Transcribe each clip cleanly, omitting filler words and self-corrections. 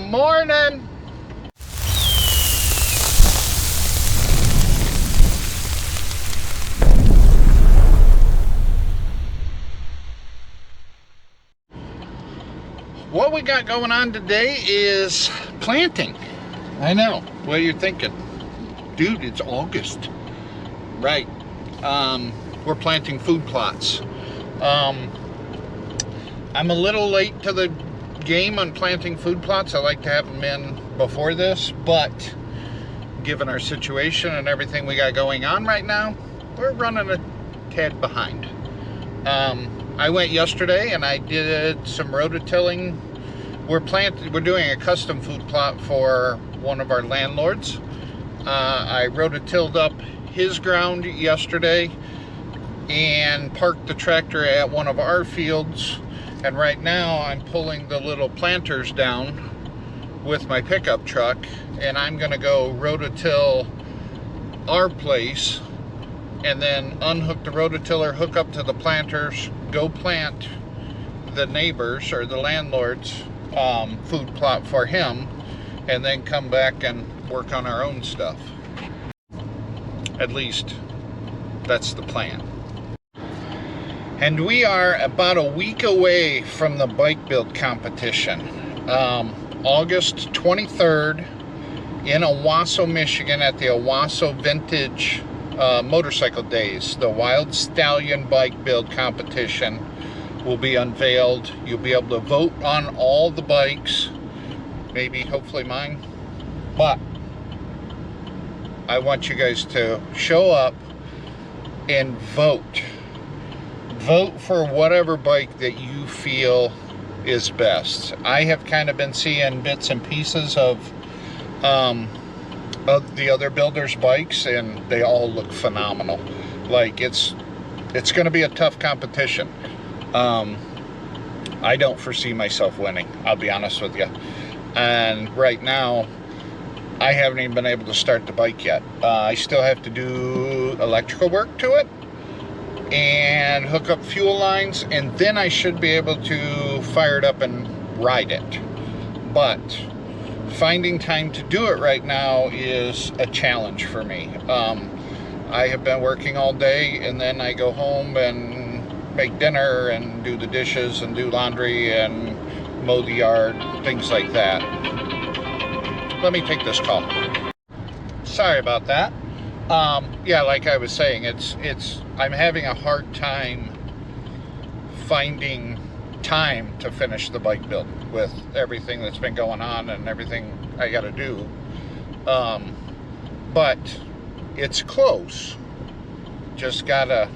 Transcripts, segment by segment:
morning. What we got going on today is planting. I know what you're thinking, dude, it's August. Right. We're planting food plots. I'm a little late to the game on planting food plots. I like to have them in before this, but given our situation and everything we got going on right now, we're running a tad behind. I went yesterday and I did some rototilling. We're doing a custom food plot for one of our landlords. I rototilled up his ground yesterday and parked the tractor at one of our fields, and right now I'm pulling the little planters down with my pickup truck, and I'm gonna go rototill our place and then unhook the rototiller, hook up to the planters, go plant the neighbors or the landlord's food plot for him, and then come back and work on our own stuff. At least that's the plan. And we are about a week away from the bike build competition. August 23rd in Owasso, Michigan at the Owasso Vintage Motorcycle Days. The Wild Stallion Bike Build Competition will be unveiled. You'll be able to vote on all the bikes, maybe hopefully mine, but I want you guys to show up and vote. Vote for whatever bike that you feel is best. I have kind of been seeing bits and pieces of the other builders' bikes, and they all look phenomenal. Like, it's going to be a tough competition. I don't foresee myself winning, I'll be honest with you. And right now, I haven't even been able to start the bike yet. I still have to do electrical work to it and hook up fuel lines, and then I should be able to fire it up and ride it. But finding time to do it right now is a challenge for me. I have been working all day, and then I go home and make dinner and do the dishes and do laundry and mow the yard, things like that. Let me take this call. Sorry about that. Yeah, like I was saying, I'm having a hard time finding time to finish the bike build with everything that's been going on and everything I got to do. But it's close. Just gotta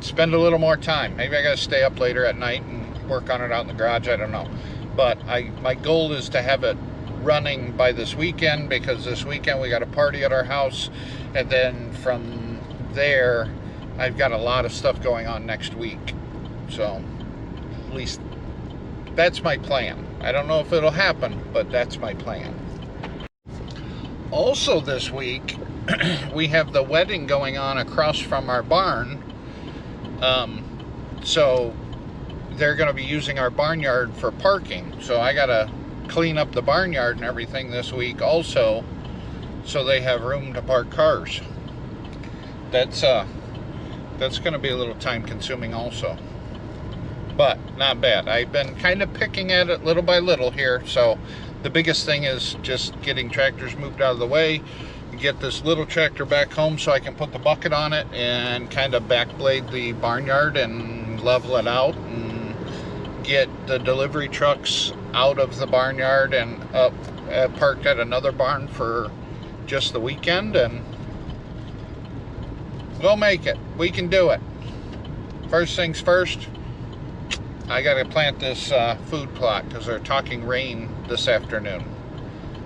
spend a little more time. Maybe I gotta stay up later at night and work on it out in the garage. I don't know. But my goal is to have it running by this weekend, because this weekend we got a party at our house, and then from there I've got a lot of stuff going on next week. So at least that's my plan. I don't know if it'll happen, but that's my plan. Also this week we have the wedding going on across from our barn, so they're going to be using our barnyard for parking, so I gotta clean up the barnyard and everything this week also, so they have room to park cars. That's going to be a little time consuming also, but not bad. I've been kind of picking at it little by little here. So the biggest thing is just getting tractors moved out of the way, get this little tractor back home so I can put the bucket on it and kind of backblade the barnyard and level it out, and get the delivery trucks out of the barnyard and up parked at another barn for just the weekend, and we'll make it. We can do it. First things first, I gotta plant this food plot, because they're talking rain this afternoon.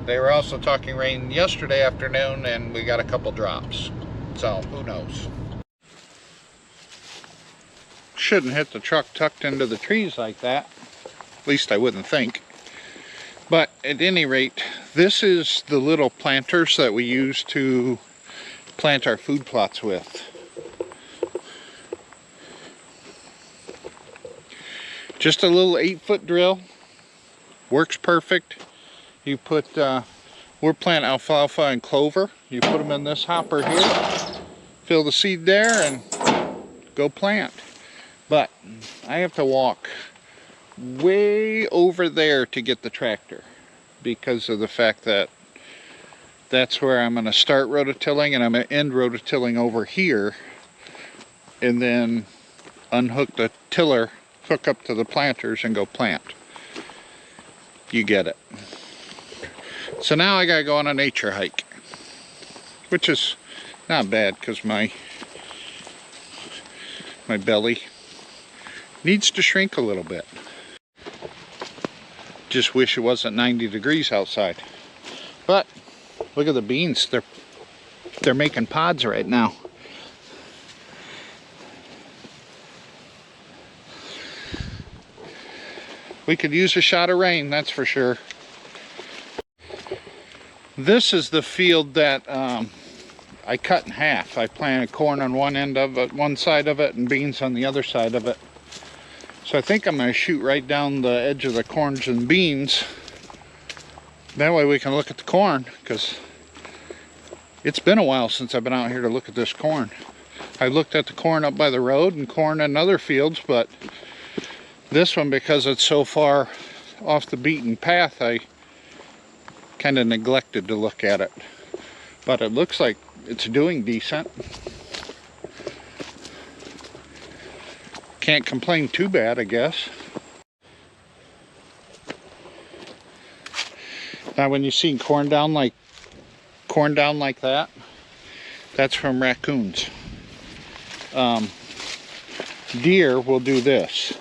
They were also talking rain yesterday afternoon, and we got a couple drops, so who knows. Shouldn't hit the truck tucked into the trees like that. At least I wouldn't think. But at any rate, this is the little planters that we use to plant our food plots with. Just a little 8-foot drill, Works perfect. You put, we're planting alfalfa and clover. You put them in this hopper here, fill the seed there, and go plant. But I have to walk way over there to get the tractor because of the fact that that's where I'm going to start rototilling, and I'm going to end rototilling over here, and then unhook the tiller, hook up to the planters, and go plant. You get it. So now I gotta go on a nature hike, which is not bad because my belly needs to shrink a little bit. Just wish it wasn't 90 degrees outside. But look at the beans, they're making pods right now. We could use a shot of rain, that's for sure. This is the field that I cut in half. I planted corn on one end of it, one side of it, and beans on the other side of it. So I think I'm going to shoot right down the edge of the corns and beans. That way we can look at the corn, because it's been a while since I've been out here to look at this corn. I looked at the corn up by the road and corn in other fields, but this one, because it's so far off the beaten path, I kind of neglected to look at it. But it looks like it's doing decent. Can't complain too bad, I guess. Now when you see corn down like that, that's from raccoons. Deer will do this.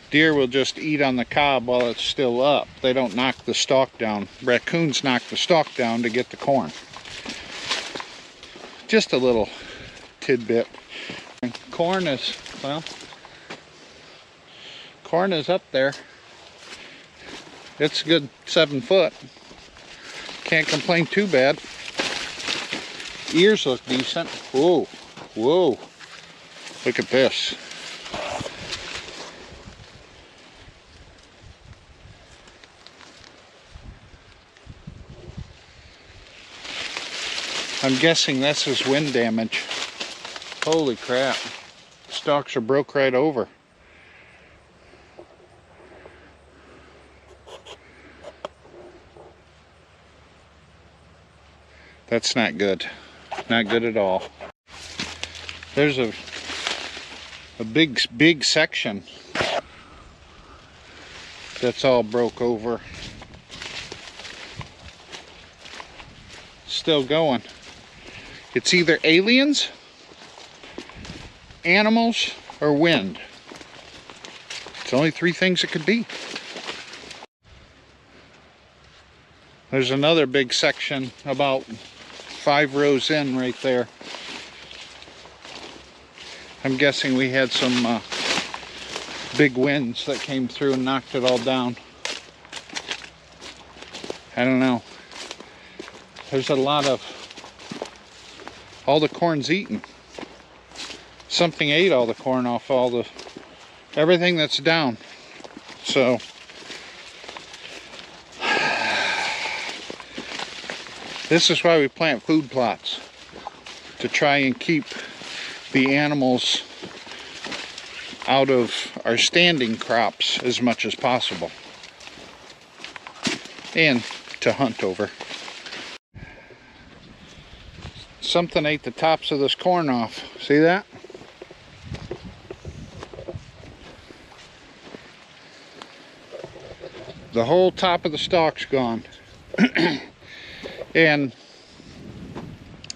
Deer will just eat on the cob while it's still up. They don't knock the stalk down. Raccoons knock the stalk down to get the corn. Just a little tidbit. Corn is, well, corn is up there. It's a good 7 foot. Can't complain too bad. Ears look decent. Whoa, whoa. Look at this. I'm guessing this is wind damage. Holy crap. Stalks are broke right over. That's not good. Not good at all. There's a big section that's all broke over. Still going. It's either aliens, animals, or wind. It's only 3 things it could be. There's another big section about 5 rows in right there. I'm guessing we had some big winds that came through and knocked it all down. I don't know. There's a lot of, all the corn's eaten. Something ate all the corn off everything that's down. So this is why we plant food plots, to try and keep the animals out of our standing crops as much as possible, and to hunt over. Something ate the tops of this corn off. See that? The whole top of the stalk's gone. And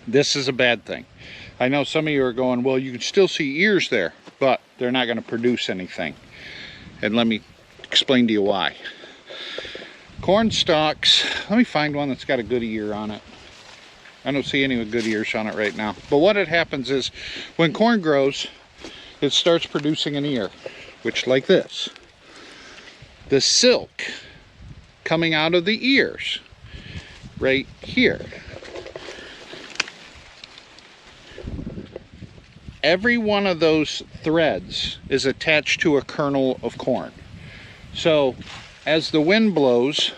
this is a bad thing. I know some of you are going, well, you can still see ears there, but they're not going to produce anything. And let me explain to you why. Corn stalks, let me find one that's got a good ear on it. I don't see any with good ears on it right now. But what it happens is, when corn grows, it starts producing an ear, which, like this. The silk coming out of the ears, right here. Every one of those threads is attached to a kernel of corn. So as the wind blows,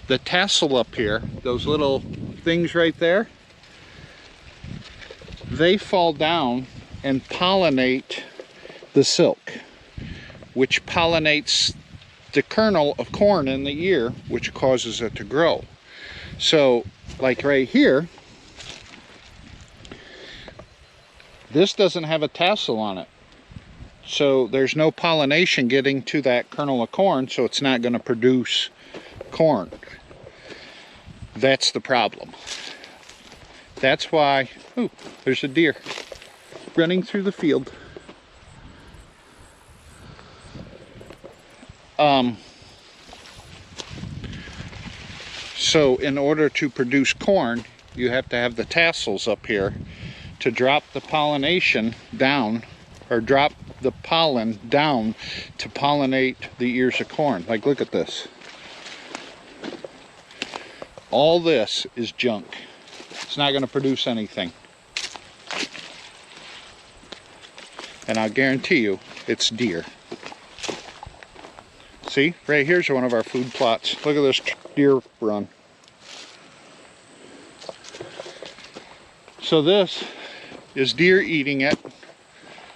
the tassel up here, those little things right there, they fall down and pollinate the silk, which pollinates the kernel of corn in the ear, which causes it to grow. So like right here, this doesn't have a tassel on it, so there's no pollination getting to that kernel of corn, so it's not going to produce corn. That's the problem. That's why, ooh, there's a deer running through the field. So in order to produce corn, you have to have the tassels up here to drop the pollination down, or drop the pollen down to pollinate the ears of corn. Like, look at this. All this is junk. It's not going to produce anything. And I'll guarantee you, it's deer. See, right here's one of our food plots. Look at this deer run. So this is deer eating it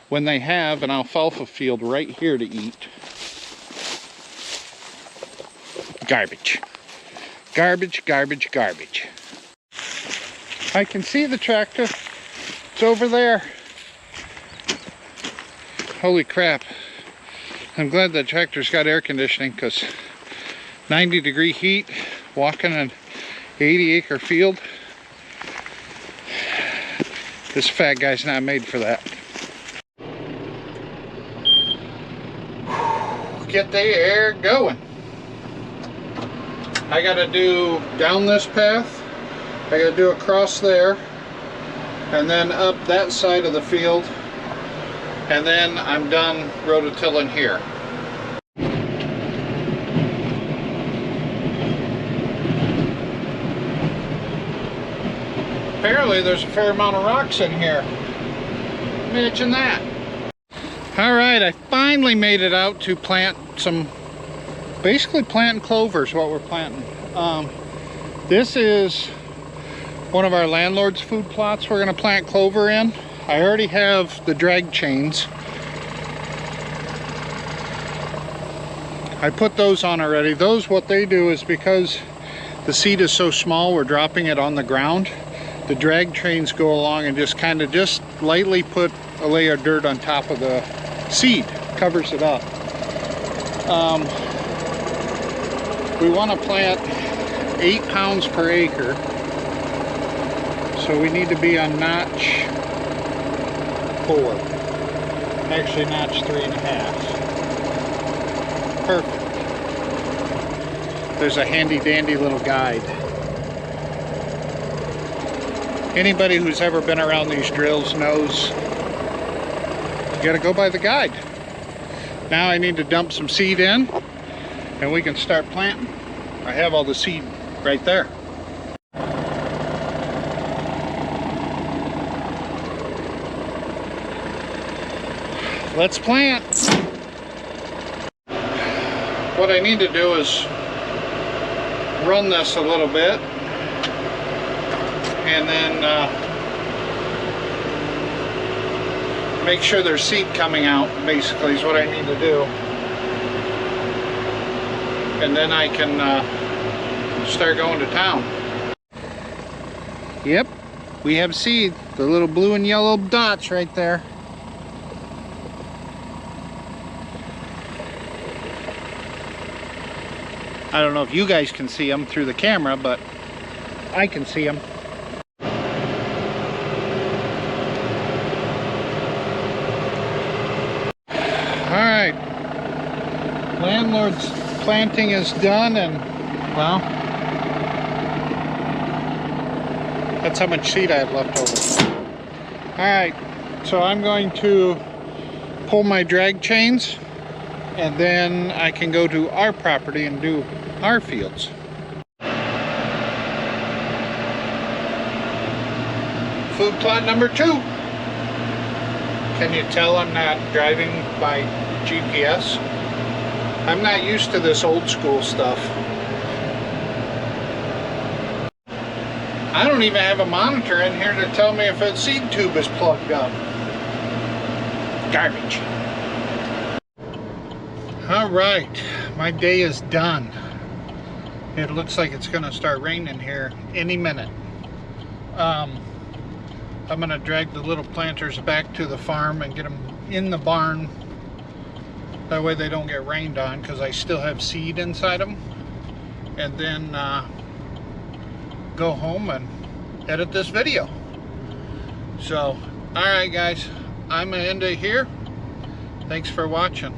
when they have an alfalfa field right here to eat. Garbage. Garbage, garbage, garbage. I can see the tractor. It's over there. Holy crap. I'm glad the tractor's got air conditioning, because 90-degree heat, walking an 80-acre field, this fat guy's not made for that. Get the air going. I gotta do down this path, I gotta do across there, and then up that side of the field, and then I'm done rototilling here. Apparently there's a fair amount of rocks in here. Imagine that. Alright, I finally made it out to plant some, basically planting clover is what we're planting. This is one of our landlord's food plots we're going to plant clover in. I already have the drag chains. I put those on already. Those, what they do is, because the seed is so small, we're dropping it on the ground. The drag trains go along and just kind of just lightly put a layer of dirt on top of the seed, covers it up. We want to plant 8 pounds per acre, so we need to be on notch 4, actually notch 3.5. Perfect. There's a handy dandy little guide. Anybody who's ever been around these drills knows you gotta go by the guide. Now I need to dump some seed in and we can start planting. I have all the seed right there. Let's plant. What I need to do is run this a little bit, and then make sure there's seed coming out, basically, is what I need to do. And then I can start going to town. Yep, we have seed. The little blue and yellow dots right there. I don't know if you guys can see them through the camera, but I can see them. Alright, landlord's planting is done, and well, that's how much seed I have left over. Alright, so I'm going to pull my drag chains, and then I can go to our property and do our fields. Food plot number 2. Can you tell I'm not driving by GPS? I'm not used to this old school stuff. I don't even have a monitor in here to tell me if a seed tube is plugged up. Garbage. All right, my day is done. It looks like it's gonna start raining here any minute. I'm gonna drag the little planters back to the farm and get them in the barn. That way they don't get rained on, because I still have seed inside them. And then go home and edit this video. So, alright guys, I'm gonna end it here. Thanks for watching.